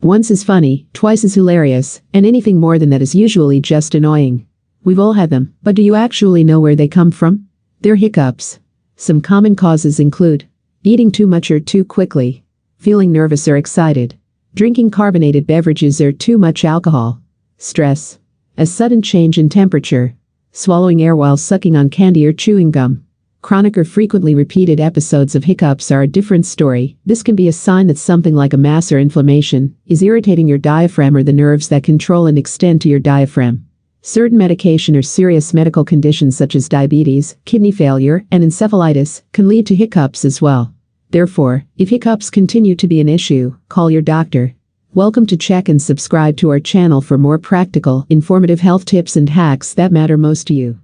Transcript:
Once is funny, twice is hilarious, and anything more than that is usually just annoying. We've all had them, but do you actually know where they come from? They're hiccups. Some common causes include eating too much or too quickly, feeling nervous or excited, drinking carbonated beverages or too much alcohol, stress, a sudden change in temperature, swallowing air while sucking on candy or chewing gum. Chronic or frequently repeated episodes of hiccups are a different story. This can be a sign that something like a mass or inflammation is irritating your diaphragm or the nerves that control and extend to your diaphragm. Certain medication or serious medical conditions such as diabetes, kidney failure, and encephalitis can lead to hiccups as well. Therefore, if hiccups continue to be an issue, call your doctor. Welcome to check and subscribe to our channel for more practical, informative health tips and hacks that matter most to you.